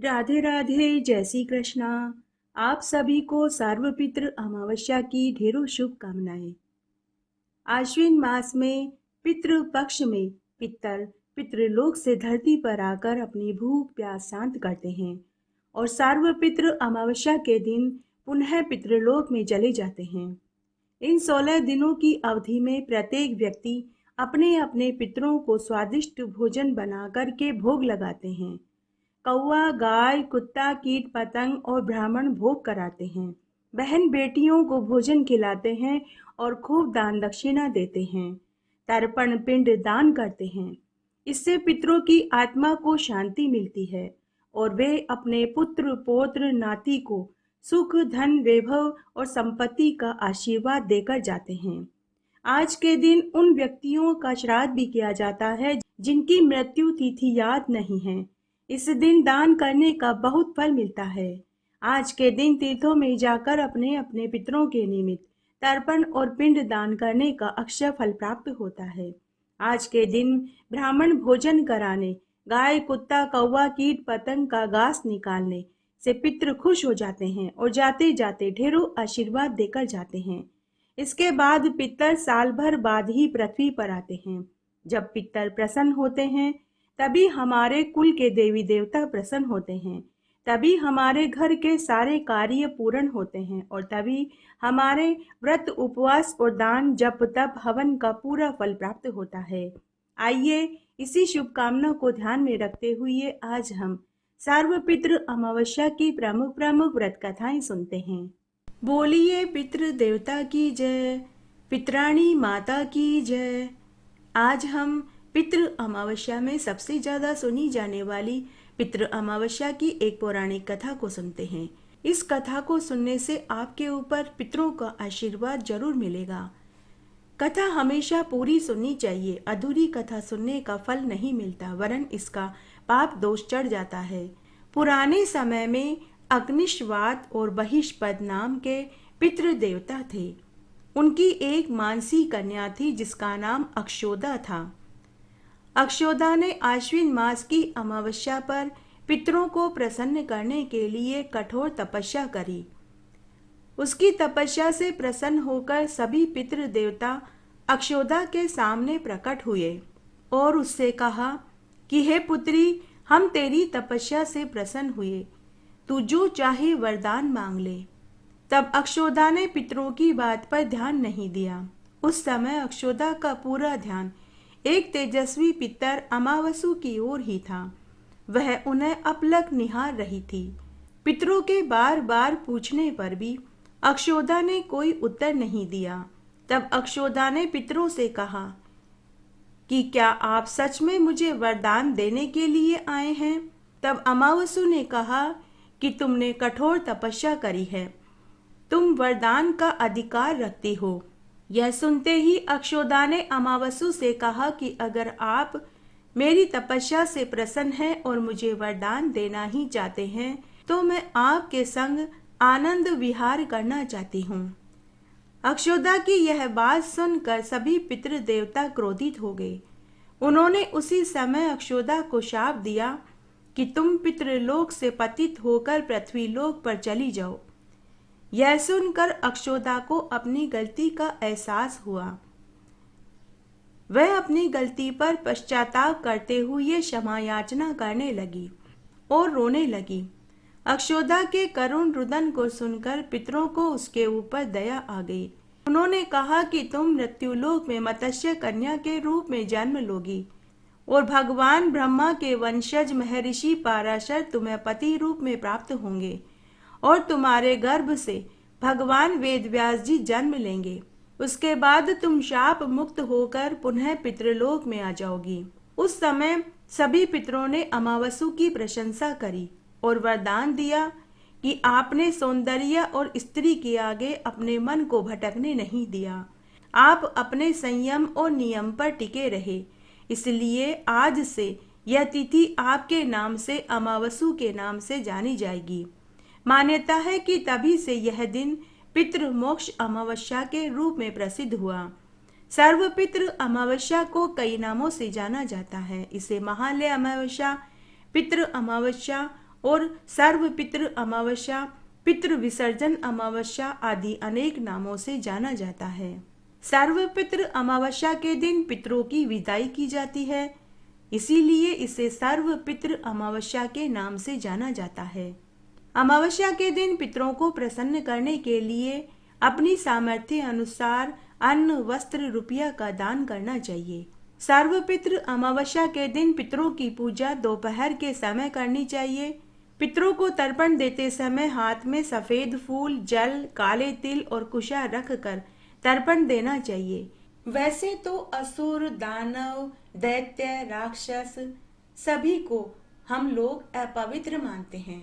राधे राधे, जय श्री कृष्णा। आप सभी को सर्वपितृ अमावस्या की ढेरों शुभकामनाएं। आश्विन मास में पितृ पक्ष में पितर पितृलोक से धरती पर आकर अपनी भूख प्यास शांत करते हैं और सर्वपितृ अमावस्या के दिन पुनः पितृलोक में चले जाते हैं। इन 16 दिनों की अवधि में प्रत्येक व्यक्ति अपने अपने पितरों को स्वादिष्ट भोजन बना कर के भोग लगाते हैं। कौवा, गाय, कुत्ता, कीट पतंग और ब्राह्मण भोग कराते हैं। बहन बेटियों को भोजन खिलाते हैं और खूब दान दक्षिणा देते हैं। तर्पण पिंड दान करते हैं। इससे पितरों की आत्मा को शांति मिलती है और वे अपने पुत्र पौत्र नाती को सुख धन वैभव और संपत्ति का आशीर्वाद देकर जाते हैं। आज के दिन उन व्यक्तियों का श्राद्ध भी किया जाता है जिनकी मृत्यु तिथि याद नहीं है। इस दिन दान करने का बहुत फल मिलता है। आज के दिन तीर्थों में जाकर अपने अपने पितरों के निमित्त तर्पण और पिंड दान करने का अक्षय फल प्राप्त होता है। आज के दिन ब्राह्मण भोजन कराने, गाय, कुत्ता, कौवा, कीट पतंग का घास निकालने से पितृ खुश हो जाते हैं और जाते जाते ढेरों आशीर्वाद देकर जाते हैं। इसके बाद पितर साल भर बाद ही पृथ्वी पर आते हैं। जब पितर प्रसन्न होते हैं तभी हमारे कुल के देवी देवता प्रसन्न होते हैं, तभी हमारे घर के सारे कार्य पूर्ण होते हैं और तभी हमारे व्रत उपवास और दान जप तप हवन का पूरा फल प्राप्त होता है। आइए इसी शुभकामना को ध्यान में रखते हुए आज हम सर्वपितृ अमावस्या की प्रमुख प्रमुख व्रत कथाएं सुनते हैं। बोलिए पितृ देवता की जय, पितराणी माता की जय। आज हम पितृ अमावस्या में सबसे ज्यादा सुनी जाने वाली पितृ अमावस्या की एक पौराणिक कथा को सुनते हैं। इस कथा को सुनने से आपके ऊपर पितरों का आशीर्वाद जरूर मिलेगा। कथा हमेशा पूरी सुननी चाहिए। अधूरी कथा सुनने का फल नहीं मिलता, वरन इसका पाप दोष चढ़ जाता है। पुराने समय में अग्निश्वात और बहिष्पद नाम के पितृ देवता थे। उनकी एक मानसी कन्या थी जिसका नाम अक्षोदा था। अक्षोदा ने आश्विन मास की अमावस्या पर पितरों को प्रसन्न करने के लिए कठोर तपस्या करी। उसकी तपस्या से प्रसन्न होकर सभी पितृ देवता अक्षोदा के सामने प्रकट हुए और उससे कहा कि हे पुत्री, हम तेरी तपस्या से प्रसन्न हुए, तू जो चाहे वरदान मांग ले। तब अक्षोदा ने पितरों की बात पर ध्यान नहीं दिया। उस समय अक्षोदा का पूरा ध्यान एक तेजस्वी पितर अमावसु की ओर ही था। वह उन्हें अपलक निहार रही थी। पितरों के बार बार पूछने पर भी अक्षोदा ने कोई उत्तर नहीं दिया। तब अक्षोदा ने पितरों से कहा कि क्या आप सच में मुझे वरदान देने के लिए आए हैं? तब अमावसु ने कहा कि तुमने कठोर तपस्या करी है, तुम वरदान का अधिकार रखती हो। यह सुनते ही अक्षोदा ने अमावसु से कहा कि अगर आप मेरी तपस्या से प्रसन्न हैं और मुझे वरदान देना ही चाहते हैं तो मैं आपके संग आनंद विहार करना चाहती हूँ। अक्षोदा की यह बात सुनकर सभी पितृ देवता क्रोधित हो गए। उन्होंने उसी समय अक्षोदा को शाप दिया कि तुम पितृलोक से पतित होकर पृथ्वीलोक पर चली जाओ। यह सुनकर अक्षोदा को अपनी गलती का एहसास हुआ। वह अपनी गलती पर पश्चाताप करते हुए क्षमा याचना करने लगी और रोने लगी। अक्षोदा के करुण रुदन को सुनकर पितरों को उसके ऊपर दया आ गई। उन्होंने कहा कि तुम मृत्युलोक में मत्स्य कन्या के रूप में जन्म लोगी और भगवान ब्रह्मा के वंशज महर्षि पराशर तुम्हें पति रूप में प्राप्त होंगे और तुम्हारे गर्भ से भगवान वेदव्यास जी जन्म लेंगे। उसके बाद तुम शाप मुक्त होकर पुनः पितृलोक में आ जाओगी। उस समय सभी पितरों ने अमावसु की प्रशंसा करी और वरदान दिया कि आपने सौंदर्य और स्त्री के आगे अपने मन को भटकने नहीं दिया। आप अपने संयम और नियम पर टिके रहे, इसलिए आज से यह तिथि आपके नाम से अमावसु के नाम से जानी जाएगी। मान्यता है कि तभी से यह दिन पितृ मोक्ष अमावस्या के रूप में प्रसिद्ध हुआ। सर्वपितृ अमावस्या को कई नामों से जाना जाता है। इसे महालय अमावस्या, पितृ अमावस्या और सर्वपितृ अमावस्या, पितृ विसर्जन अमावस्या आदि अनेक नामों से जाना जाता है। सर्वपितृ अमावस्या के दिन पितरों की विदाई की जाती है, इसीलिए इसे सर्वपितृ अमावस्या के नाम से जाना जाता है। अमावस्या के दिन पितरों को प्रसन्न करने के लिए अपनी सामर्थ्य अनुसार अन्न, वस्त्र, रुपया का दान करना चाहिए। सर्वपितृ अमावस्या के दिन पितरों की पूजा दोपहर के समय करनी चाहिए। पितरों को तर्पण देते समय हाथ में सफेद फूल, जल, काले तिल और कुशा रखकर तर्पण देना चाहिए। वैसे तो असुर, दानव, दैत्य, राक्षस सभी को हम लोग अपवित्र मानते हैं,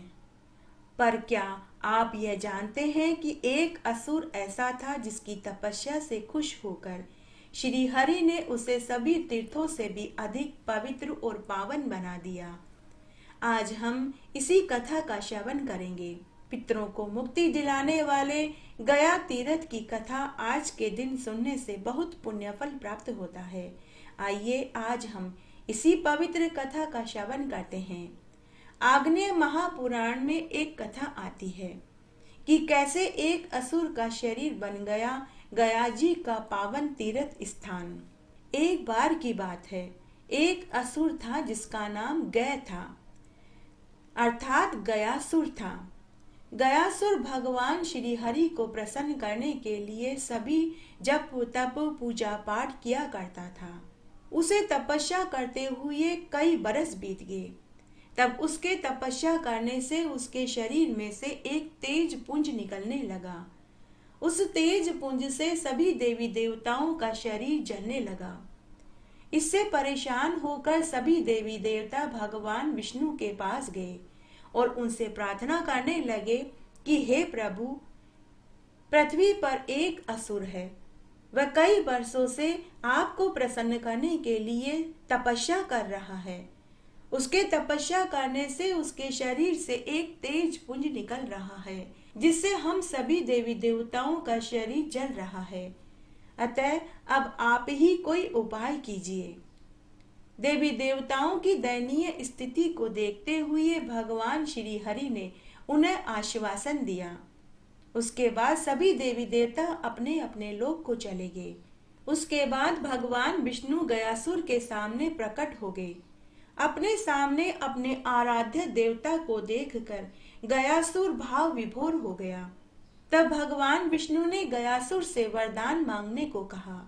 पर क्या आप यह जानते हैं कि एक असुर ऐसा था जिसकी तपस्या से खुश होकर श्री हरि ने उसे सभी तीर्थों से भी अधिक पवित्र और पावन बना दिया। आज हम इसी कथा का श्रवण करेंगे। पितरों को मुक्ति दिलाने वाले गया तीर्थ की कथा आज के दिन सुनने से बहुत पुण्य फल प्राप्त होता है। आइए आज हम इसी पवित्र कथा का श्रवण करते हैं। आग्नेय महापुराण में एक कथा आती है कि कैसे एक असुर का शरीर बन गया गया जी का पावन तीर्थ स्थान। एक बार की बात है, एक असुर था जिसका नाम गय था, अर्थात गयासुर था। गयासुर भगवान श्री हरि को प्रसन्न करने के लिए सभी जप तप पूजा पाठ किया करता था। उसे तपस्या करते हुए कई बरस बीत गए। तब उसके तपस्या करने से उसके शरीर में से एक तेज पुंज निकलने लगा। उस तेज पुंज से सभी देवी देवताओं का शरीर जलने लगा। इससे परेशान होकर सभी देवी देवता भगवान विष्णु के पास गए और उनसे प्रार्थना करने लगे कि हे प्रभु, पृथ्वी पर एक असुर है, वह कई वर्षों से आपको प्रसन्न करने के लिए तपस्या कर रहा है। उसके तपस्या करने से उसके शरीर से एक तेज पुंज निकल रहा है, जिससे हम सभी देवी देवताओं का शरीर जल रहा है। अतः अब आप ही कोई उपाय कीजिए। देवी देवताओं की दयनीय स्थिति को देखते हुए भगवान श्री हरि ने उन्हें आश्वासन दिया। उसके बाद सभी देवी देवता अपने अपने लोक को चले गए। उसके बाद भगवान विष्णु गयासुर के सामने प्रकट हो गए। अपने सामने अपने आराध्य देवता को देखकर गयासुर भाव विभोर हो गया। तब भगवान विष्णु ने गयासुर से वरदान मांगने को कहा।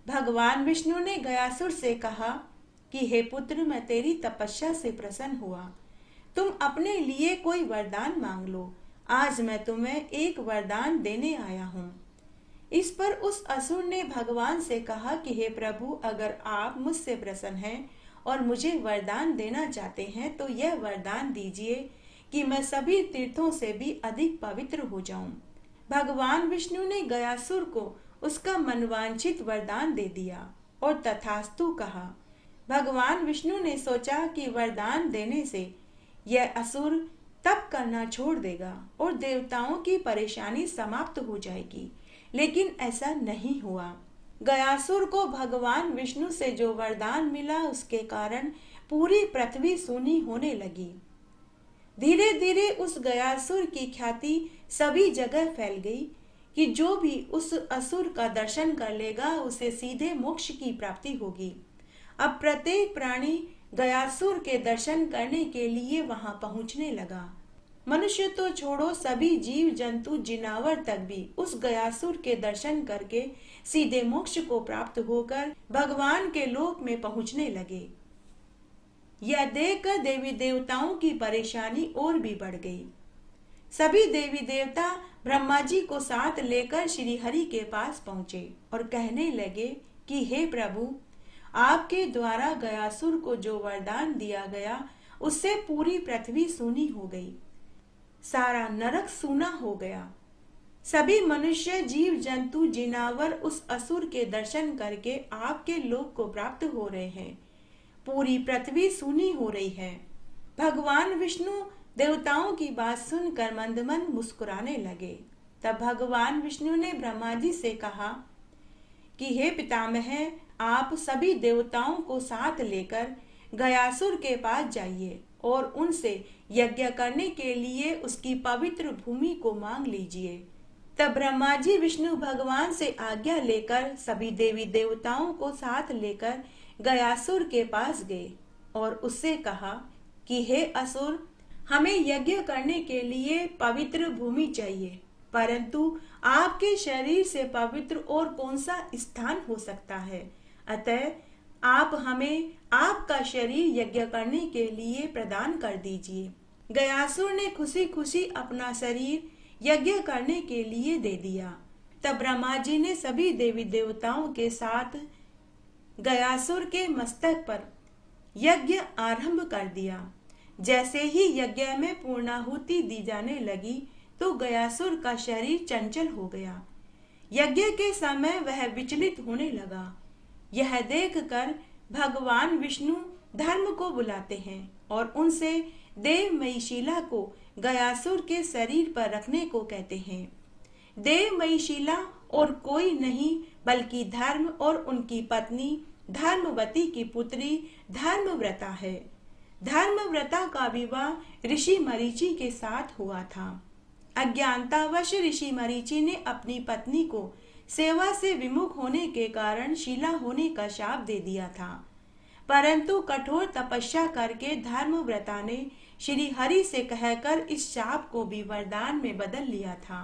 भगवान विष्णु ने गयासुर से कहा कि हे पुत्र, मैं तेरी तपस्या से प्रसन्न हुआ, तुम अपने लिए कोई वरदान मांग लो। आज मैं तुम्हें एक वरदान देने आया हूँ। इस पर उस असुर ने भगवान से कहा कि हे प्रभु, अगर आप मुझसे प्रसन्न हैं और मुझे वरदान देना चाहते हैं तो यह वरदान दीजिए कि मैं सभी तीर्थों से भी अधिक पवित्र हो जाऊं। भगवान विष्णु ने गयासुर को उसका मनवांछित वरदान दे दिया और तथास्तु कहा। भगवान विष्णु ने सोचा कि वरदान देने से यह असुर तप करना छोड़ देगा और देवताओं की परेशानी समाप्त हो जाएगी, लेकिन ऐसा नहीं हुआ। गयासुर को भगवान विष्णु से जो वरदान मिला उसके कारण पूरी पृथ्वी सूनी होने लगी। धीरे धीरे उस गयासुर की ख्याति सभी जगह फैल गई कि जो भी उस असुर का दर्शन कर लेगा उसे सीधे मोक्ष की प्राप्ति होगी। अब प्रत्येक प्राणी गयासुर के दर्शन करने के लिए वहां पहुंचने लगा। मनुष्य तो छोड़ो, सभी जीव जंतु जिनावर तक भी उस गयासुर के दर्शन करके सीधे मोक्ष को प्राप्त होकर भगवान के लोक में पहुंचने लगे। यह देखकर देवी देवताओं की परेशानी और भी बढ़ गई। सभी देवी देवता ब्रह्मा जी को साथ लेकर श्री हरि के पास पहुंचे और कहने लगे कि हे प्रभु, आपके द्वारा गयासुर को जो वरदान दिया गया उससे पूरी पृथ्वी सूनी हो गई, सारा नरक सूना हो गया। सभी मनुष्य, जीव जंतु, जिनावर उस असुर के दर्शन करके आपके लोक को प्राप्त हो रहे हैं। पूरी पृथ्वी सूनी हो रही है। भगवान विष्णु देवताओं की बात सुनकर मंद मंद मुस्कुराने लगे। तब भगवान विष्णु ने ब्रह्मा जी से कहा कि हे पितामह, आप सभी देवताओं को साथ लेकर गयासुर के पास जाइए और उनसे यज्ञ करने के लिए उसकी पवित्र भूमि को मांग लीजिए। तब ब्रह्मा जी विष्णु भगवान से आज्ञा लेकर सभी देवी देवताओं को साथ लेकर गयासुर के पास गए और उससे कहा कि हे असुर, हमें यज्ञ करने के लिए पवित्र भूमि चाहिए, परंतु आपके शरीर से पवित्र और कौन सा स्थान हो सकता है। अतः आप हमें आपका शरीर यज्ञ करने के लिए प्रदान कर दीजिए। गयासुर ने खुशी खुशी अपना शरीर यज्ञ करने के लिए दे दिया। तब ब्रह्मा जी ने सभी देवी देवताओं के साथ गयासुर के मस्तक पर यज्ञ आरंभ कर दिया। जैसे ही यज्ञ में पूर्णाहुति दी जाने लगी तो गयासुर का शरीर चंचल हो गया। यज्ञ के समय वह विचलित होने लगा। यह देखकर भगवान विष्णु धर्म को बुलाते हैं और उनसे देवमयी शीला को गयासुर के शरीर पर रखने को कहते हैं। देवमयी शीला और कोई नहीं बल्कि धर्म और उनकी पत्नी धर्मवती की पुत्री धर्मव्रता है। धर्मव्रता का विवाह ऋषि मरीचि के साथ हुआ था। अज्ञानतावश ऋषि मरीचि ने अपनी पत्नी को सेवा से विमुख होने के कारण शीला होने का शाप दे दिया था, परंतु कठोर तपस्या करके धर्मव्रता ने श्री हरि से कहकर इस शाप को भी वरदान में बदल लिया था।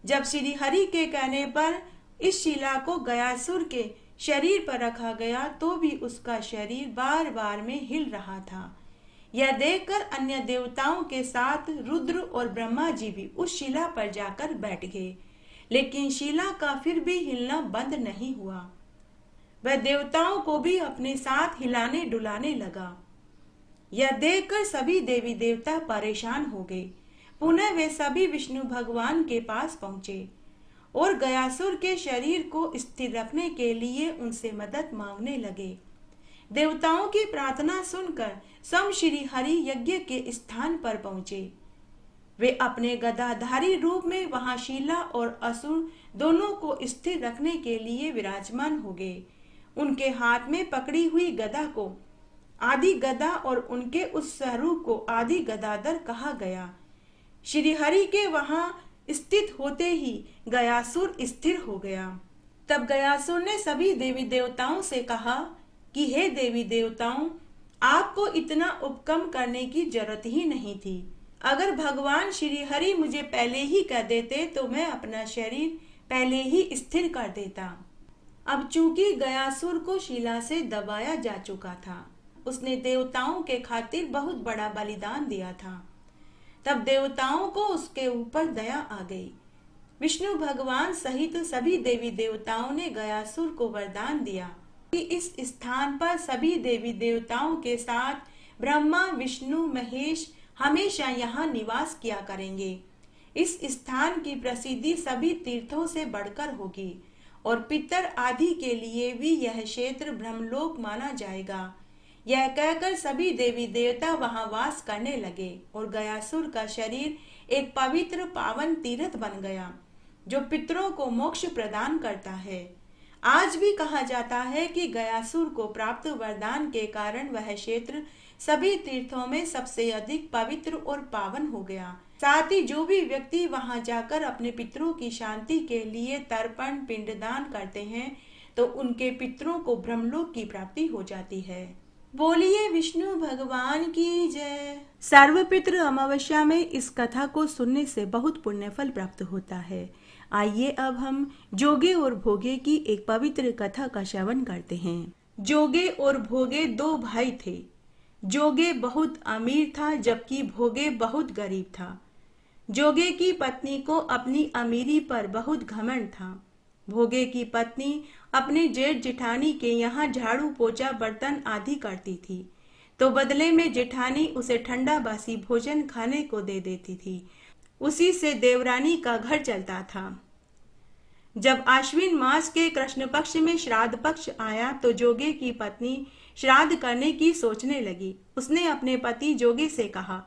जब श्री हरि के कहने पर इस शिला को गयासुर के शरीर पर रखा गया तो भी उसका शरीर बार बार में हिल रहा था। यह देखकर अन्य देवताओं के साथ रुद्र और ब्रह्मा जी भी उस शिला पर जाकर बैठ गए, लेकिन शिला का फिर भी हिलना बंद नहीं हुआ। वह देवताओं को भी अपने साथ हिलाने डुलाने लगा। यह देखकर सभी देवी देवता परेशान हो गए। पुनः वे सभी विष्णु भगवान के पास पहुंचे और गयासुर के शरीर को स्थिर रखने के लिए उनसे मदद मांगने लगे। देवताओं की प्रार्थना सुनकर स्वयं श्री हरि यज्ञ के स्थान पर पहुंचे। वे अपने गदाधारी रूप में वहां शीला और असुर दोनों को स्थिर रखने के लिए विराजमान हो गए। उनके हाथ में पकड़ी हुई गदा को आदि गदा और उनके उस स्वरूप को आदि गदाधर कहा गया। श्री हरि के वहां स्थित होते ही गयासुर स्थिर हो गया। तब गयासुर ने सभी देवी देवताओं से कहा कि हे देवी देवताओं, आपको इतना उपक्रम करने की जरूरत ही नहीं थी। अगर भगवान श्री हरि मुझे पहले ही कह देते तो मैं अपना शरीर पहले ही स्थिर कर देता। अब चूंकि गयासुर को शिला से दबाया जा चुका था, उसने देवताओं के खातिर बहुत बड़ा बलिदान दिया था। तब देवताओं को उसके ऊपर दया आ गई। विष्णु भगवान सहित सभी देवी देवताओं ने गयासुर को वरदान दिया कि इस स्थान पर सभी देवी देवताओं के साथ ब्रह्मा विष्णु महेश हमेशा यहाँ निवास किया करेंगे। इस स्थान की प्रसिद्धि सभी तीर्थों से बढ़कर होगी और पितर आदि के लिए भी यह क्षेत्र ब्रह्मलोक माना जाएगा। यह कहकर सभी देवी देवता वहां वास करने लगे और गयासुर का शरीर एक पवित्र पावन तीर्थ बन गया जो पितरों को मोक्ष प्रदान करता है। आज भी कहा जाता है कि गयासुर को प्राप्त वरदान के कारण वह क्षेत्र सभी तीर्थों में सबसे अधिक पवित्र और पावन हो गया। साथ ही जो भी व्यक्ति वहां जाकर अपने पितरों की शांति के लिए तर्पण पिंडदान करते हैं तो उनके पितरों को ब्रह्मलोक की प्राप्ति हो जाती है। बोलिए विष्णु भगवान की जय। सर्वपितृ अमावस्या में इस कथा को सुनने से बहुत पुण्य फल प्राप्त होता है। आइए अब हम जोगे और भोगे की एक पवित्र कथा का श्रवण करते हैं। जोगे और भोगे दो भाई थे। जोगे बहुत अमीर था जबकि भोगे बहुत गरीब था। जोगे की पत्नी को अपनी अमीरी पर बहुत घमंड था। भोगे की पत्नी अपने जेठ जेठानी के यहाँ झाड़ू पोछा बर्तन आदि करती थी तो बदले में जेठानी उसे ठंडा बासी भोजन खाने को दे देती थी। उसी से देवरानी का घर चलता था। जब आश्विन मास के कृष्ण पक्ष में श्राद्ध पक्ष आया तो जोगे की पत्नी श्राद्ध करने की सोचने लगी। उसने अपने पति जोगे से कहा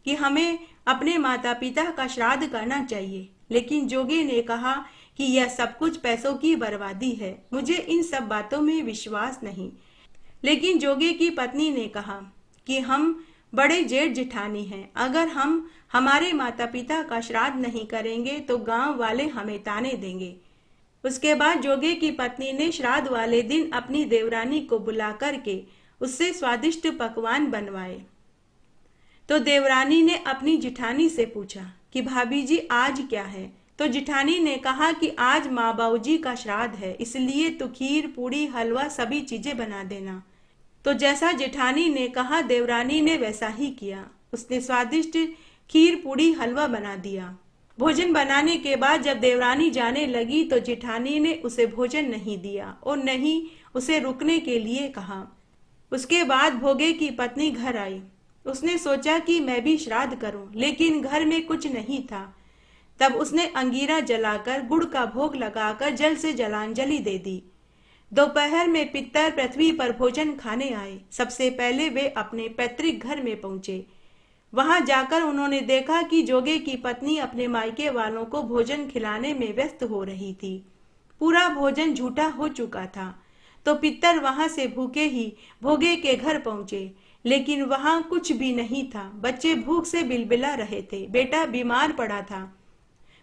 कि हमें अपने माता पिता का श्राद्ध करना चाहिए, लेकिन जोगे ने कहा कि यह सब कुछ पैसों की बर्बादी है, मुझे इन सब बातों में विश्वास नहीं। लेकिन जोगे की पत्नी ने कहा कि हम बड़े जेठ जिठानी हैं। अगर हम हमारे माता पिता का श्राद्ध नहीं करेंगे तो गांव वाले हमें ताने देंगे। उसके बाद जोगे की पत्नी ने श्राद्ध वाले दिन अपनी देवरानी को बुला करके उससे स्वादिष्ट पकवान बनवाए। तो देवरानी ने अपनी जिठानी से पूछा कि भाभी जी आज क्या है। तो जिठानी ने कहा कि आज माँ बाबूजी का श्राद्ध है, इसलिए तो खीर पूड़ी हलवा सभी चीजें बना देना। तो जैसा जेठानी ने कहा देवरानी ने वैसा ही किया। उसने स्वादिष्ट खीर पूड़ी हलवा बना दिया। भोजन बनाने के बाद जब देवरानी जाने लगी तो जेठानी ने उसे भोजन नहीं दिया और नहीं उसे रुकने के लिए कहा। उसके बाद भोगे की पत्नी घर आई। उसने सोचा कि मैं भी श्राद्ध करूं, लेकिन घर में कुछ नहीं था। तब उसने अंगीरा जलाकर गुड़ का भोग लगाकर जल से जलांजलि दे दी। दोपहर में पितर पृथ्वी पर भोजन खाने आए। सबसे पहले वे अपने पैतृक घर में पहुंचे। वहां जाकर उन्होंने देखा कि जोगे की पत्नी अपने मायके वालों को भोजन खिलाने में व्यस्त हो रही थी। पूरा भोजन झूठा हो चुका था। तो पितर वहां से भूखे ही भोगे के घर पहुंचे, लेकिन वहां कुछ भी नहीं था। बच्चे भूख से बिलबिला रहे थे। बेटा बीमार पड़ा था।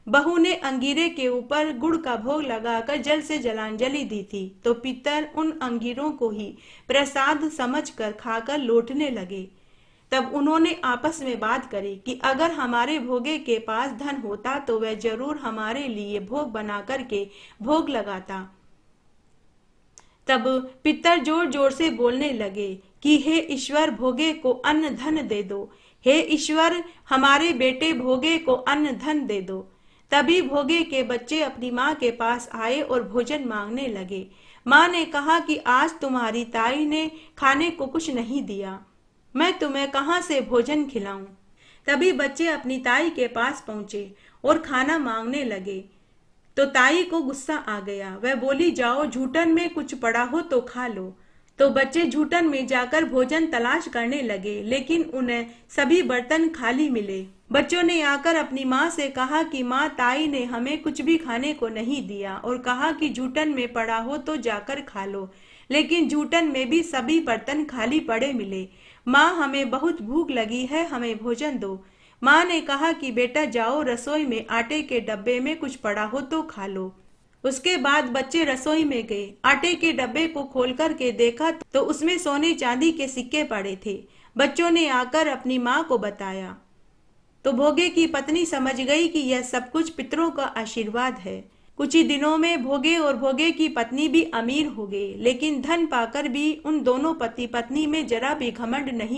बहू ने अंगीरे के ऊपर गुड़ का भोग लगाकर जल से जलांजलि दी थी। तो पितर उन अंगीरों को ही प्रसाद समझकर खाकर लौटने लगे। तब उन्होंने आपस में बात करी कि अगर हमारे भोगे के पास धन होता तो वह जरूर हमारे लिए भोग बना करके भोग लगाता। तब पितर जोर जोर से बोलने लगे कि हे ईश्वर, भोगे को अन्न धन दे दो। हे ईश्वर, हमारे बेटे भोगे को अन्न धन दे दो। तभी भोगे के बच्चे अपनी माँ के पास आए और भोजन मांगने लगे। माँ ने कहा कि आज तुम्हारी ताई ने खाने को कुछ नहीं दिया, मैं तुम्हें कहाँ से भोजन खिलाऊं। तभी बच्चे अपनी ताई के पास पहुंचे और खाना मांगने लगे। तो ताई को गुस्सा आ गया। वह बोली, जाओ झूठन में कुछ पड़ा हो तो खा लो। तो बच्चे झूठन में जाकर भोजन तलाश करने लगे, लेकिन उन्हें सभी बर्तन खाली मिले। बच्चों ने आकर अपनी माँ से कहा कि माँ, ताई ने हमें कुछ भी खाने को नहीं दिया और कहा कि झूठन में पड़ा हो तो जाकर खा लो, लेकिन झूठन में भी सभी बर्तन खाली पड़े मिले। माँ, हमें बहुत भूख लगी है, हमें भोजन दो। माँ ने कहा कि बेटा जाओ, रसोई में आटे के डब्बे में कुछ पड़ा हो तो खा लो। उसके बाद बच्चे रसोई में गए। आटे के डब्बे को खोल कर के देखा तो उसमें सोने चांदी के सिक्के पड़े थे। बच्चों ने आकर अपनी माँ को बताया तो भोगे की पत्नी समझ गई कि यह सब कुछ पितरों का आशीर्वाद है। कुछ ही दिनों में भोगे और भोगे की पत्नी भी अमीर हो गए, लेकिन धन पाकर भी उन दोनों पति पत्नी में जरा भी घमंड नहीं।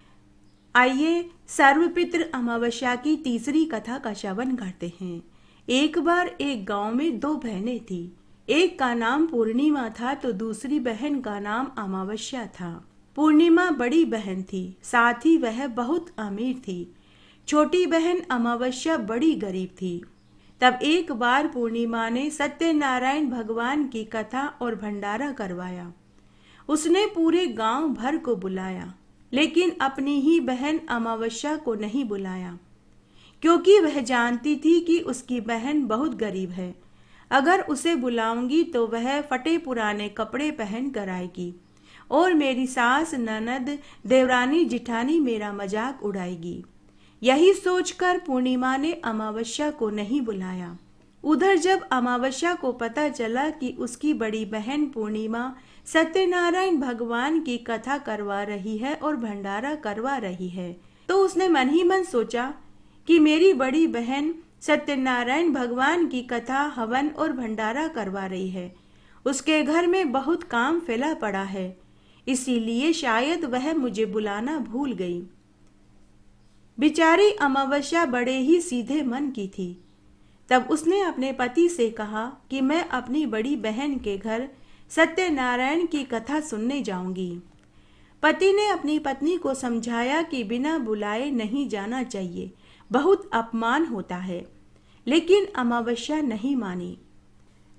आइए सर्वपितृ अमावस्या की तीसरी कथा का श्रवण करते हैं। एक बार एक गांव में दो बहनें थी। एक का नाम पूर्णिमा था तो दूसरी बहन का नाम अमावस्या था। पूर्णिमा बड़ी बहन थी, साथ ही वह बहुत अमीर थी। छोटी बहन अमावस्या बड़ी गरीब थी। तब एक बार पूर्णिमा ने सत्यनारायण भगवान की कथा और भंडारा करवाया। उसने पूरे गांव भर को बुलाया, लेकिन अपनी ही बहन अमावस्या को नहीं बुलाया, क्योंकि वह जानती थी कि उसकी बहन बहुत गरीब है। अगर उसे बुलाऊंगी तो वह फटे पुराने कपड़े पहन कर आएगी और मेरी सास, ननद, देवरानी, जिठानी मेरा मजाक उड़ाएगी। यही सोचकर पूर्णिमा ने अमावस्या को नहीं बुलाया। उधर जब अमावस्या को पता चला कि उसकी बड़ी बहन पूर्णिमा सत्यनारायण भगवान की कथा करवा रही है और भंडारा करवा रही है, तो उसने मन ही मन सोचा कि मेरी बड़ी बहन सत्यनारायण भगवान की कथा, हवन और भंडारा करवा रही है। उसके घर में बहुत काम फैला पड़ा है, इसीलिए शायद वह मुझे बुलाना भूल गई। बेचारी अमावस्या बड़े ही सीधे मन की थी। तब उसने अपने पति से कहा कि मैं अपनी बड़ी बहन के घर सत्यनारायण की कथा सुनने जाऊंगी। पति ने अपनी पत्नी को समझाया कि बिना बुलाए नहीं जाना चाहिए, बहुत अपमान होता है, लेकिन अमावस्या नहीं मानी।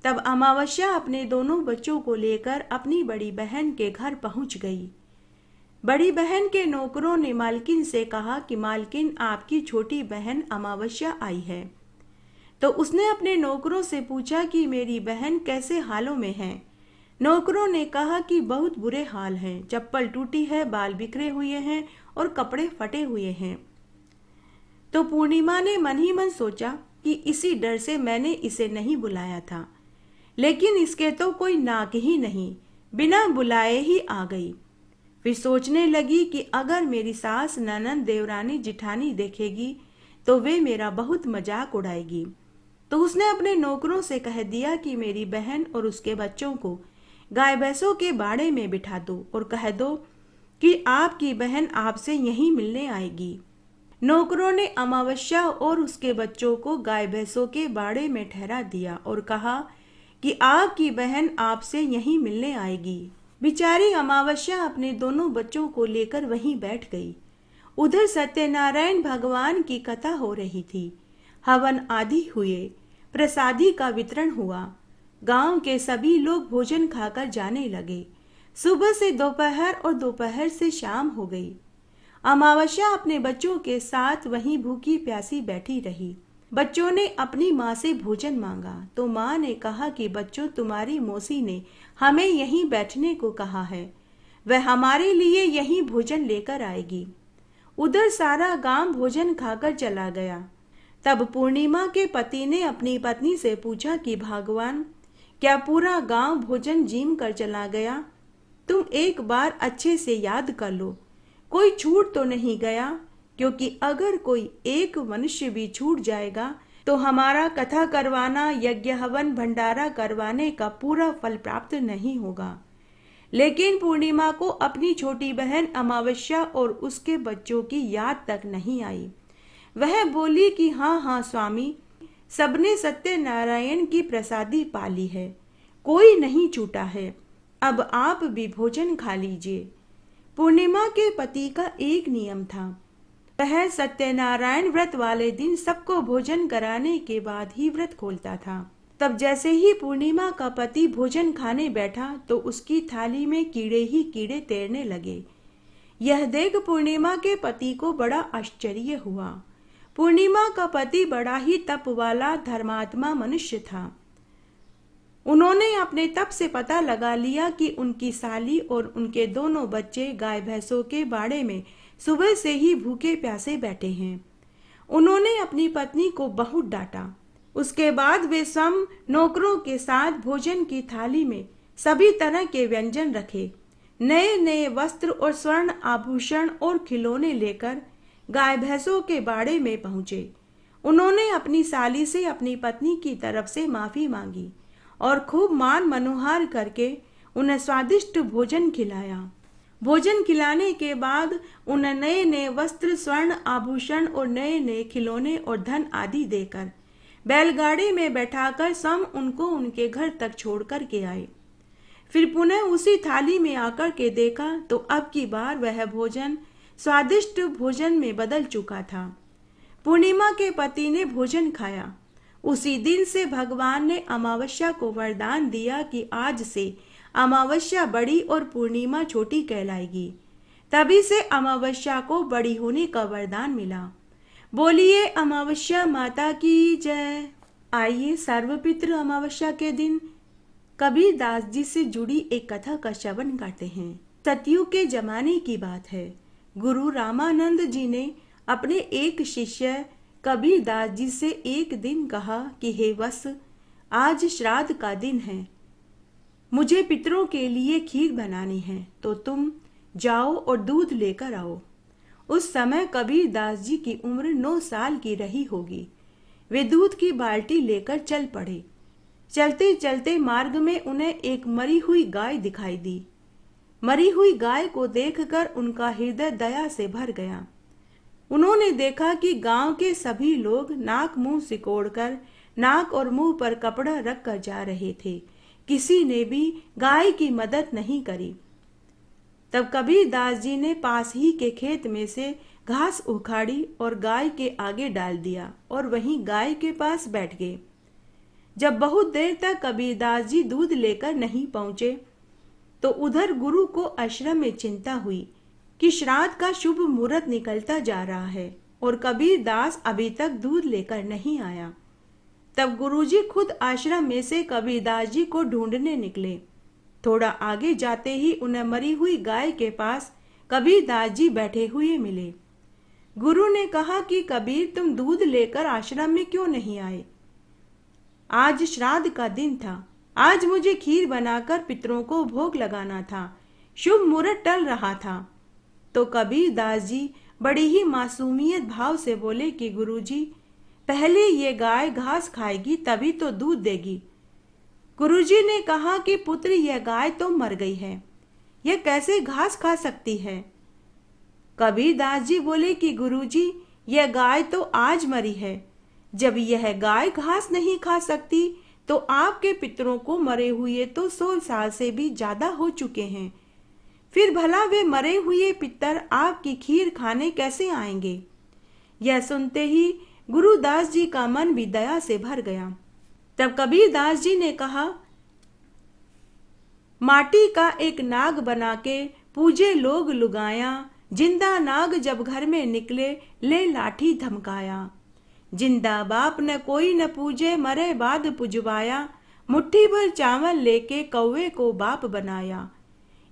तब अमावस्या अपने दोनों बच्चों को लेकर अपनी बड़ी बहन के घर पहुंच गई। बड़ी बहन के नौकरों ने मालकिन से कहा कि मालकिन, आपकी छोटी बहन अमावस्या आई है। तो उसने अपने नौकरों से पूछा कि मेरी बहन कैसे हालों में है। नौकरों ने कहा कि बहुत बुरे हाल हैं, चप्पल टूटी है, बाल बिखरे हुए हैं और कपड़े फटे हुए हैं। तो पूर्णिमा ने मन ही मन सोचा कि इसी डर से मैंने इसे नहीं बुलाया था, लेकिन इसके तो कोई नाक ही नहीं, बिना बुलाए ही आ गई। फिर सोचने लगी कि अगर मेरी सास, ननद, देवरानी, जिठानी देखेगी तो वे मेरा बहुत मजाक उड़ाएगी। तो उसने अपने नौकरों से कह दिया कि मेरी बहन और उसके बच्चों को गाय भैंसों के बाड़े में बिठा दो और कह दो कि आपकी बहन आपसे यहीं मिलने आएगी। नौकरों ने अमावस्या और उसके बच्चों को गाय भैंसों के बाड़े में ठहरा दिया और कहा कि आपकी बहन आपसे यहीं मिलने आएगी। बेचारी अमावस्या अपने दोनों बच्चों को लेकर वहीं बैठ गई। उधर सत्यनारायण भगवान की कथा हो रही थी। हवन आदि हुए, प्रसादी का वितरण हुआ। गांव के सभी लोग भोजन खाकर जाने लगे। सुबह से दोपहर और दोपहर से शाम हो गई। अमावस्या अपने बच्चों के साथ वहीं भूखी प्यासी बैठी रही। बच्चों ने अपनी माँ से भोजन मांगा तो माँ ने कहा कि बच्चों, तुम्हारी मौसी ने हमें यहीं बैठने को कहा है, वह हमारे लिए यहीं भोजन लेकर आएगी। उधर सारा गांव भोजन खाकर चला गया। तब पूर्णिमा के पति ने अपनी पत्नी से पूछा कि भगवान, क्या पूरा गांव भोजन जीम कर चला गया? तुम एक बार अच्छे से याद कर लो, कोई छूट तो नहीं गया, क्योंकि अगर कोई एक मनुष्य भी छूट जाएगा तो हमारा कथा करवाना, यज्ञ हवन भंडारा करवाने का पूरा फल प्राप्त नहीं होगा। लेकिन पूर्णिमा को अपनी छोटी बहन अमावस्या और उसके बच्चों की याद तक नहीं आई। वह बोली कि हाँ हाँ स्वामी, सबने सत्यनारायण की प्रसादी पाली है, कोई नहीं छूटा है, अब आप भी भोजन खा लीजिए। पूर्णिमा के पति का एक नियम था, वह सत्यनारायण व्रत वाले दिन सबको भोजन कराने के बाद ही व्रत खोलता था। तब जैसे ही पूर्णिमा का पति भोजन खाने बैठा तो उसकी थाली में कीड़े ही कीड़े तैरने लगे। यह देख पूर्णिमा के पति को बड़ा आश्चर्य हुआ। पूर्णिमा का पति बड़ा ही तप वाला धर्मात्मा मनुष्य था। उन्होंने अपने तप से पता लगा लिया कि उनकी साली और उनके दोनों बच्चे गाय भैंसों के बाड़े में सुबह से ही भूखे प्यासे बैठे हैं। उन्होंने अपनी पत्नी को बहुत डांटा। उसके बाद वे सब नौकरों के साथ भोजन की थाली में सभी तरह के व्यंजन रखे, नए नए वस्त्र और स्वर्ण आभूषण और खिलौने लेकर गाय भैंसों के बाड़े में पहुंचे। उन्होंने अपनी साली से अपनी पत्नी की तरफ से माफी मांगी और खूब मान मनोहार करके उन्हें स्वादिष्ट भोजन खिलाया। भोजन खिलाने के बाद उन्हें नए नए वस्त्र, स्वर्ण आभूषण और नए नए खिलौने और धन आदि देकर बैलगाड़ी में बैठाकर सब उनको उनके घर तक छोड़ कर के आए। फिर पुनः उसी थाली में आकर के देखा तो अब की बार वह भोजन स्वादिष्ट भोजन में बदल चुका था। पूर्णिमा के पति ने भोजन खाया। उसी दिन से भगवान ने अमावस्या को वरदान दिया कि आज से अमावस्या बड़ी और पूर्णिमा छोटी कहलाएगी। तभी से अमावस्या को बड़ी होने का वरदान मिला। बोलिए अमावस्या माता की जय। आइए सर्वपितृ अमावस्या के दिन कबीर दास जी से जुड़ी एक कथा का श्रवण करते हैं। सतयुग के जमाने की बात है। गुरु रामानंद जी ने अपने एक शिष्य कबीर दास जी से एक दिन कहा कि हे वत्स, आज श्राद्ध का दिन है, मुझे पितरों के लिए खीर बनानी है, तो तुम जाओ और दूध लेकर आओ। उस समय कबीर दास जी की उम्र 9 साल की रही होगी। वे दूध की बाल्टी लेकर चल पड़े। चलते चलते मार्ग में उन्हें एक मरी हुई गाय दिखाई दी। मरी हुई गाय को देखकर उनका हृदय दया से भर गया। उन्होंने देखा कि गांव के सभी लोग नाक मुंह सिकोड़कर नाक और मुंह पर कपड़ा रख कर जा रहे थे। किसी ने भी गाय की मदद नहीं करी। तब कबीर दास जी ने पास ही के खेत में से घास उखाड़ी और गाय के आगे डाल दिया और वहीं गाय के पास बैठ गए। जब बहुत देर तक कबीर दास जी दूध लेकर नहीं पहुंचे तो उधर गुरु को आश्रम में चिंता हुई कि श्राद्ध का शुभ मुहूर्त निकलता जा रहा है और कबीर दास अभी तक दूध लेकर नहीं आया। तब गुरुजी खुद आश्रम में से कबीर दास जी को ढूंढने निकले। थोड़ा आगे जाते ही उन्हें मरी हुई गाय के पास कबीर दास जी बैठे हुए मिले। गुरु ने कहा कि कबीर, तुम दूध लेकर आश्रम में क्यों नहीं आए? आज श्राद्ध का दिन था। आज मुझे खीर बनाकर पितरों को भोग लगाना था। शुभ मुहूर्त टल रहा था। तो कबीर दास जी बड़ी ही मासूमियत भाव से बोले कि गुरुजी, पहले ये गाय घास खाएगी तभी तो दूध देगी। गुरुजी ने कहा कि पुत्र, यह गाय तो मर गई है, यह कैसे घास खा सकती है? कबीर दास जी बोले कि गुरुजी, यह गाय तो आज मरी है। जब यह गाय घास नहीं खा सकती तो आपके पितरों को मरे हुए तो 100 साल से भी ज्यादा हो चुके हैं। फिर भला वे मरे हुए पितर आपकी खीर खाने कैसे आएंगे? यह सुनते ही गुरुदास जी का मन भी दया से भर गया। तब कबीर दास जी ने कहा, माटी का एक नाग बना के पूजे लोग लुगाया, जिंदा नाग जब घर में निकले ले लाठी धमकाया। जिंदा बाप न कोई न पूजे, मरे बाद पुजवाया, मुट्ठी भर चावल लेके कौवे को बाप बनाया।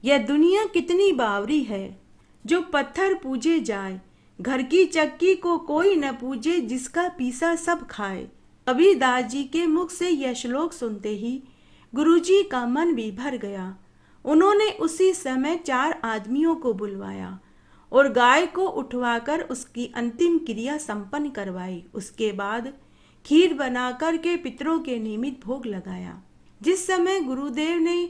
यह दुनिया कितनी बावरी है, जो पत्थर पूजे जाए, घर की चक्की को कोई न पूजे, जिसका पीसा सब खाए। कबीर दास जी के मुख से यह श्लोक सुनते ही गुरुजी का मन भी भर गया। उन्होंने उसी समय 4 आदमियों को बुलवाया और गाय को उठवाकर उसकी अंतिम क्रिया संपन्न करवाई। उसके बाद खीर बनाकर के पितरों के निमित्त भोग लगाया। जिस समय गुरुदेव ने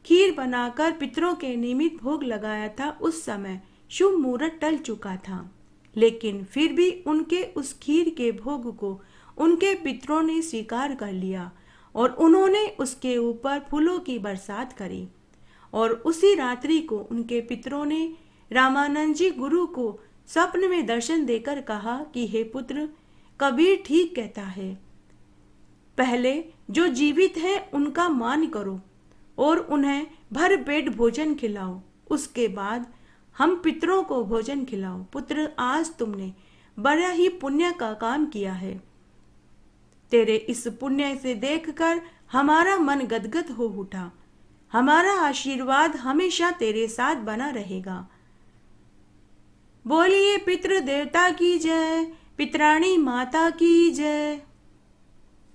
खीर बनाकर पितरों के निमित्त भोग लगाया था, उस समय शुभ मुहूर्त टल चुका था, लेकिन फिर भी उनके उस खीर के भोग को उनके पितरों ने स्वीकार कर लिया और उन्होंने उसके ऊपर फूलों की बरसात करी। और उसी रात्रि को उनके पितरों ने रामानंद जी गुरु को स्वप्न में दर्शन देकर कहा कि हे पुत्र, कबीर ठीक कहता है, पहले जो जीवित हैं उनका मान करो और उन्हें भर पेट भोजन खिलाओ, उसके बाद हम पितरों को भोजन खिलाओ। पुत्र, आज तुमने बड़ा ही पुण्य का काम किया है। तेरे इस पुण्य से देखकर हमारा मन गदगद हो उठा। हमारा आशीर्वाद हमेशा तेरे साथ बना रहेगा। बोलिए पितृ देवता की जय, पितराणी माता की जय।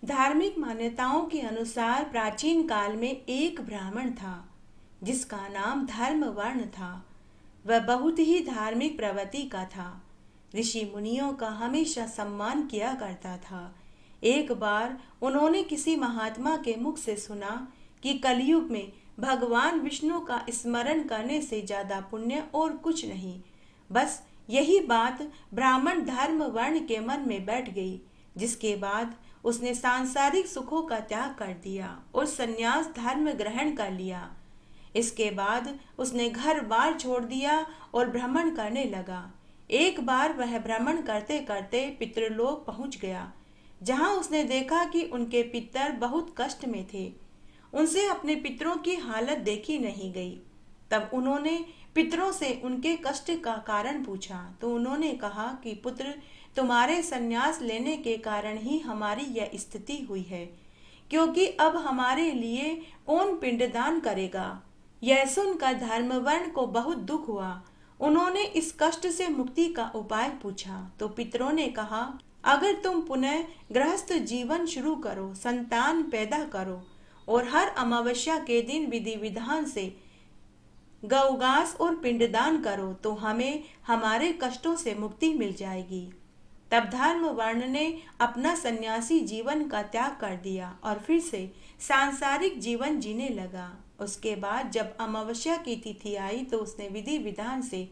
धार्मिक मान्यताओं के अनुसार प्राचीन काल में एक ब्राह्मण था जिसका नाम धर्मवर्ण था। वह बहुत ही धार्मिक प्रवृत्ति का था। ऋषि मुनियों का हमेशा सम्मान किया करता था। एक बार उन्होंने किसी महात्मा के मुख से सुना कि कलयुग में भगवान विष्णु का स्मरण करने से ज्यादा पुण्य और कुछ नहीं। बस यही बात ब्राह्मण धर्म वर्ण के मन में बैठ गई, जिसके बाद उसने सांसारिक सुखों का त्याग कर दिया और संन्यास धर्म ग्रहण कर लिया। इसके बाद उसने घर बार छोड़ दिया और भ्रमण करने लगा। एक बार वह भ्रमण करते करते पितृलोक पहुंच गया, जहां उसने देखा कि उनके पितर बहुत कष्ट में थे। उनसे अपने पितरों की हालत देखी नहीं गई। तब उन्होंने पितरों से उनके कष्ट का कारण पूछा तो उन्होंने कहा कि पुत्र, तुम्हारे संन्यास लेने के कारण ही हमारी यह स्थिति हुई है, क्योंकि अब हमारे लिए कौन पिंडदान करेगा। यह सुनकर धर्मवर्ण को बहुत दुख हुआ। उन्होंने इस कष्ट से मुक्ति का उपाय पूछा तो पितरों ने कहा, अगर तुम पुनः गृहस्थ जीवन शुरू करो, संतान पैदा करो और हर अमावस्या के दिन विधि विधान से गौगास और पिंडदान करो तो हमें हमारे कष्टों से मुक्ति मिल जाएगी। तब धर्मवर्ण ने अपना सन्यासी जीवन का त्याग कर दिया और फिर से सांसारिक जीवन जीने लगा। उसके बाद जब अमावस्या की तिथि आई तो उसने विधि विधान से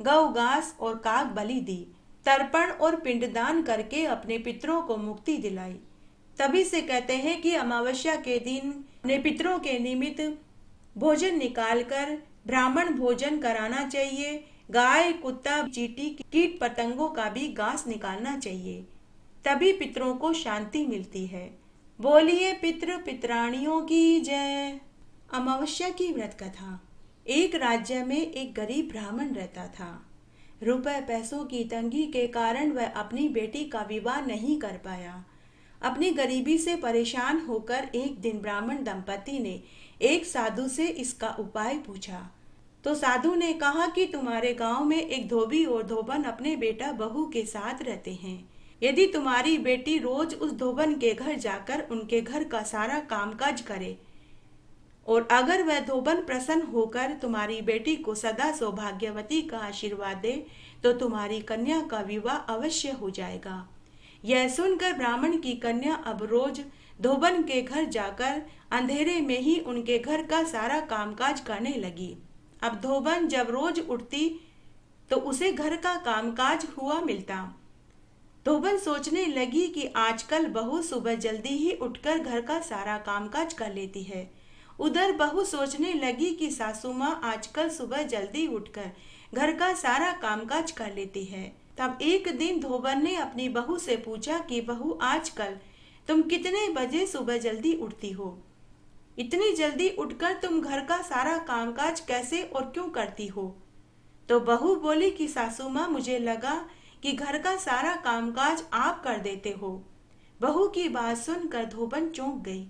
गौगास और काग बलि दी, तर्पण और पिंडदान करके अपने पितरों को मुक्ति दिलाई। तभी से कहते हैं कि अमावस्या के दिन अपने पितरों के निमित्त भोजन निकालकर ब्राह्मण भोजन कराना चाहिए। गाय, कुत्ता, चींटी, कीट पतंगों का भी घास निकालना चाहिए, तभी पितरों को शांति मिलती है। बोलिए पितृ पितरानियों की जय। अमावस्या की व्रत कथा। एक राज्य में एक गरीब ब्राह्मण रहता था। रुपए पैसों की तंगी के कारण वह अपनी बेटी का विवाह नहीं कर पाया। अपनी गरीबी से परेशान होकर एक दिन ब्राह्मण दंपति ने एक साधु से इसका उपाय पूछा। तो साधु ने कहा कि तुम्हारे गांव में एक धोबी और धोबन अपने बेटा बहू के साथ रहते हैं। यदि तुम्हारी बेटी रोज उस धोबन के घर जाकर उनके घर का सारा कामकाज करे और अगर वह धोबन प्रसन्न होकर तुम्हारी बेटी को सदा सौभाग्यवती का आशीर्वाद दे तो तुम्हारी कन्या का विवाह अवश्य हो जाएगा। यह सुनकर ब्राह्मण की कन्या अब रोज धोबन के घर जाकर अंधेरे में ही उनके घर का सारा कामकाज करने लगी। अब धोबन जब रोज उठती तो उसे घर का कामकाज हुआ मिलता। धोबन सोचने लगी कि आजकल बहू सुबह जल्दी ही उठकर घर का सारा कामकाज कर लेती है। उधर बहू सोचने लगी कि सासू माँ आजकल सुबह जल्दी उठकर घर का सारा कामकाज कर लेती है। तब एक दिन धोबन ने अपनी बहू से पूछा कि बहू, आजकल तुम कितने बजे सुबह जल्दी उठती हो? इतनी जल्दी उठकर तुम घर का सारा कामकाज कैसे और क्यों करती हो? तो बहू बोली कि सासू माँ, मुझे लगा कि घर का सारा कामकाज आप कर देते हो। बहू की बात सुनकर धोबन चौंक गई।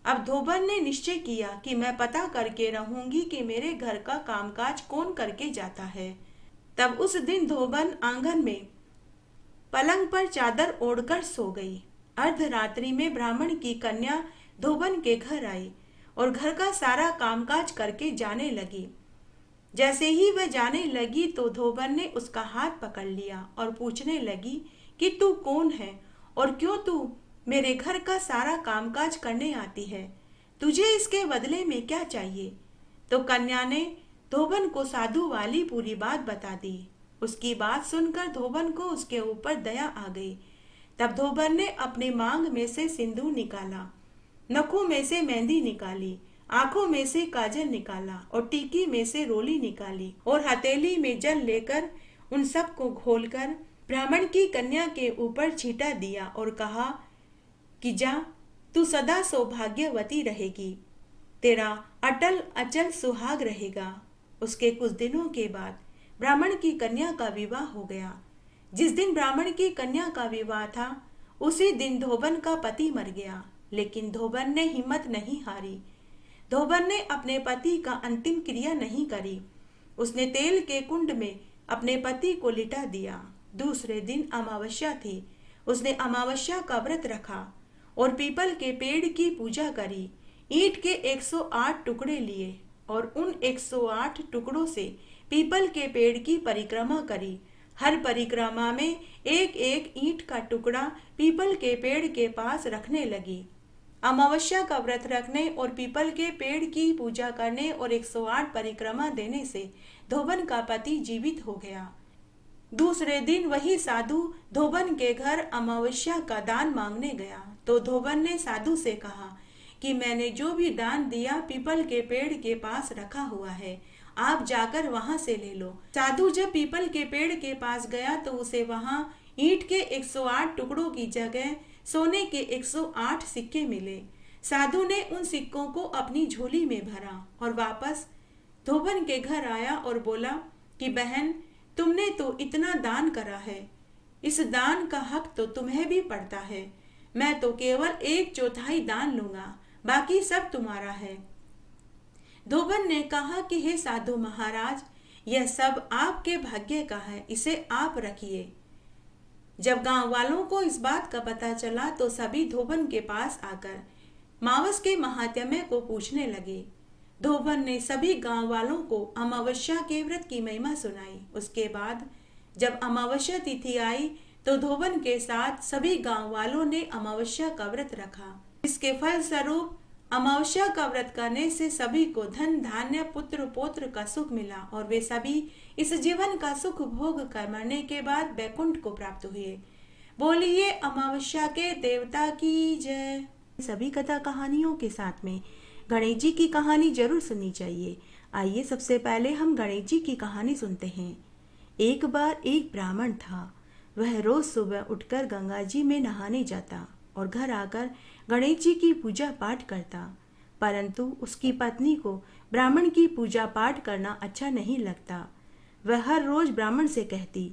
अब धोबन ने निश्चय किया कि मैं पता करके रहूंगी कि मेरे घर का कामकाज कौन करके जाता है। तब उस दिन धोबन आंगन में पलंग पर चादर ओढ़कर सो गई। अर्धरात्रि में ब्राह्मण की कन्या धोबन के घर आई और घर का सारा कामकाज करके जाने लगी। जैसे ही वह जाने लगी तो धोबन ने उसका हाथ पकड़ लिया और पूछने लगी कि तू कौन है और क्यों तू मेरे घर का सारा कामकाज करने आती है? तुझे इसके बदले में क्या चाहिए? तो कन्या ने धोबन को साधु वाली पूरी बात बता दी। उसकी बात सुनकर धोबन को उसके ऊपर दया आ गई। तब धोबन ने अपने मांग में से सिंदूर निकाला, नखों में से मेहंदी निकाली, आंखों में से काजल निकाला और टीकी में से रोली निकाली और हथेली में जल लेकर उन सब को घोलकर ब्राह्मण की कन्या के ऊपर छींटा दिया और कहा कि जा, तू सदा सौभाग्यवती रहेगी, तेरा अटल अचल सुहाग रहेगा। उसके कुछ दिनों के बाद ब्राह्मण की कन्या का विवाह हो गया। जिस दिन ब्राह्मण की कन्या का विवाह था उसी दिन धोबन का पति मर गया, लेकिन धोबन ने हिम्मत नहीं हारी। धोबन ने अपने पति का अंतिम क्रिया नहीं करी। उसने तेल के कुंड में अपने पति को लिटा दिया। दूसरे दिन अमावस्या थी। उसने अमावस्या का व्रत रखा और पीपल के पेड़ की पूजा करी। ईंट के 108 टुकड़े लिए और उन 108 टुकड़ों से पीपल के पेड़ की परिक्रमा करी। हर परिक्रमा में एक एक ईंट का टुकड़ा पीपल के पेड़ के पास रखने लगी। अमावस्या का व्रत रखने और पीपल के पेड़ की पूजा करने और 108 परिक्रमा देने से धोबन का पति जीवित हो गया। दूसरे दिन वही साधु धोबन के घर अमावस्या का दान मांगने गया तो धोबन ने साधु से कहा कि मैंने जो भी दान दिया पीपल के पेड़ के पास रखा हुआ है, आप जाकर वहां से ले लो। साधु जब पीपल के पेड़ के पास गया तो उसे वहां ईंट के 108 टुकड़ों की जगह सोने के 108 सिक्के मिले। साधु ने उन सिक्कों को अपनी झोली में भरा और वापस धोबन के घर आया और बोला कि बहन, तुमने तो इतना दान करा है, इस दान का हक तो तुम्हें भी पड़ता है। मैं तो केवल 1/4 दान लूंगा, बाकी सब तुम्हारा है। धोबन ने कहा कि हे साधु महाराज, यह सब आपके भाग्य का है, इसे आप रखिए। जब गांव वालों को इस बात का पता चला तो सभी धोबन के पास आकर मावस के महात्म्य को पूछने लगे। धोबन ने सभी गांव वालों को अमावस्या के व्रत की महिमा सुनाई। उसके बाद जब अमावस्या तिथि आई तो धोबन के साथ सभी गांव वालों ने अमावस्या का व्रत रखा। इसके फल स्वरूप अमावस्या का व्रत करने से सभी को धन धान्य पुत्र पौत्र का सुख मिला और वे सभी इस जीवन का सुख भोग कर मरने के बाद बैकुंठ को प्राप्त हुए। बोलिए अमावस्या के देवता की जय। सभी कथा कहानियों के साथ में गणेश जी की कहानी जरूर सुननी चाहिए। आइए सबसे पहले हम गणेश जी की कहानी सुनते हैं। एक बार एक ब्राह्मण था। वह रोज सुबह उठकर गंगा जी में नहाने जाता और घर आकर गणेश जी की पूजा पाठ करता, परंतु उसकी पत्नी को ब्राह्मण की पूजा पाठ करना अच्छा नहीं लगता। वह हर रोज ब्राह्मण से कहती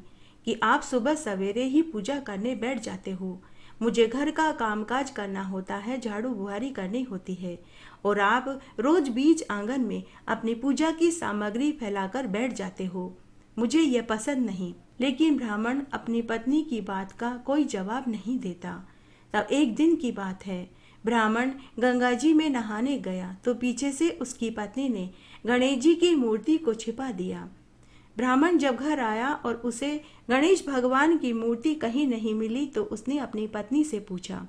कि आप सुबह सवेरे ही पूजा करने बैठ जाते हो, मुझे घर का कामकाज करना होता है, झाड़ू बुहारी करनी होती है, और आप रोज बीच आंगन में अपनी पूजा की सामग्री फैलाकर बैठ जाते हो। मुझे यह पसंद नहीं। लेकिन ब्राह्मण अपनी पत्नी की बात का कोई जवाब नहीं देता। तब एक दिन की बात है, ब्राह्मण गंगा जी में नहाने गया तो पीछे से उसकी पत्नी ने गणेश जी की मूर्ति को छिपा दिया। ब्राह्मण जब घर आया और उसे गणेश भगवान की मूर्ति कहीं नहीं मिली तो उसने अपनी पत्नी से पूछा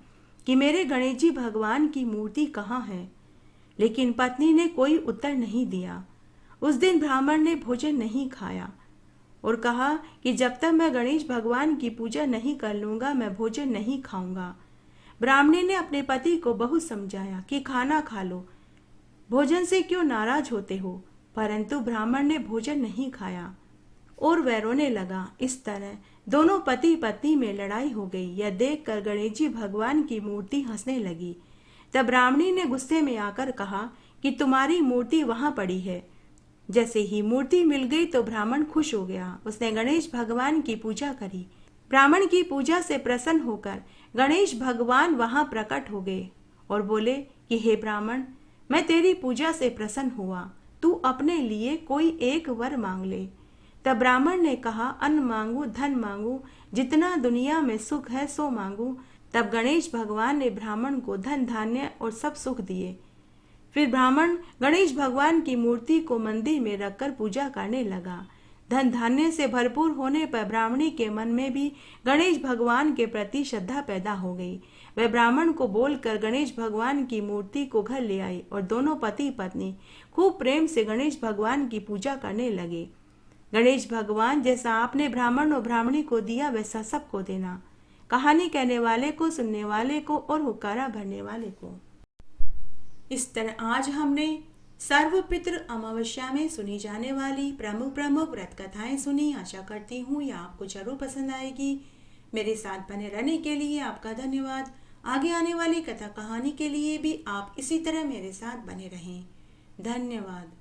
कि मेरे गणेश जी भगवान की मूर्ति कहाँ है। लेकिन पत्नी ने कोई उत्तर नहीं दिया। उस दिन ब्राह्मण ने भोजन नहीं खाया और कहा कि जब तक मैं गणेश भगवान की पूजा नहीं कर लूंगा मैं भोजन नहीं खाऊंगा। ब्राह्मणी ने अपने पति को बहुत समझाया कि खाना खा लो, भोजन से क्यों नाराज होते हो, परंतु ब्राह्मण ने भोजन नहीं खाया और वह रोने लगा। इस तरह दोनों पति पत्नी में लड़ाई हो गई। यह देखकर गणेश जी भगवान की मूर्ति हंसने लगी। तब ब्राह्मणी ने गुस्से में आकर कहा कि तुम्हारी मूर्ति वहां पड़ी है। जैसे ही मूर्ति मिल गई तो ब्राह्मण खुश हो गया। उसने गणेश भगवान की पूजा करी। ब्राह्मण की पूजा से प्रसन्न होकर गणेश भगवान वहां प्रकट हो गए और बोले कि हे ब्राह्मण, मैं तेरी पूजा से प्रसन्न हुआ, तू अपने लिए कोई एक वर मांग ले। तब ब्राह्मण ने कहा, अन्न मांगू, धन मांगू, जितना दुनिया में सुख है सो मांगू। तब गणेश भगवान ने ब्राह्मण को धन धान्य और सब सुख दिए। फिर ब्राह्मण गणेश भगवान की मूर्ति को मंदिर में रखकर पूजा करने लगा। धन धान्य से भरपूर होने पर ब्राह्मणी के मन में भी गणेश भगवान के प्रति श्रद्धा पैदा हो गई। वह ब्राह्मण को बोलकर गणेश भगवान की मूर्ति को घर ले आई और दोनों पति पत्नी खूब प्रेम से गणेश भगवान की पूजा करने लगे। गणेश भगवान, जैसा आपने ब्राह्मण और ब्राह्मणी को दिया वैसा सबको देना। कहानी कहने वाले को, सुनने वाले को और हुक्कारा भरने वाले को। इस तरह आज हमने सर्वपितृ अमावस्या में सुनी जाने वाली प्रमुख प्रमुख व्रत कथाएं सुनी। आशा करती हूँ यह आपको जरूर पसंद आएगी। मेरे साथ बने रहने के लिए आपका धन्यवाद। आगे आने वाली कथा कहानी के लिए भी आप इसी तरह मेरे साथ बने रहें। धन्यवाद।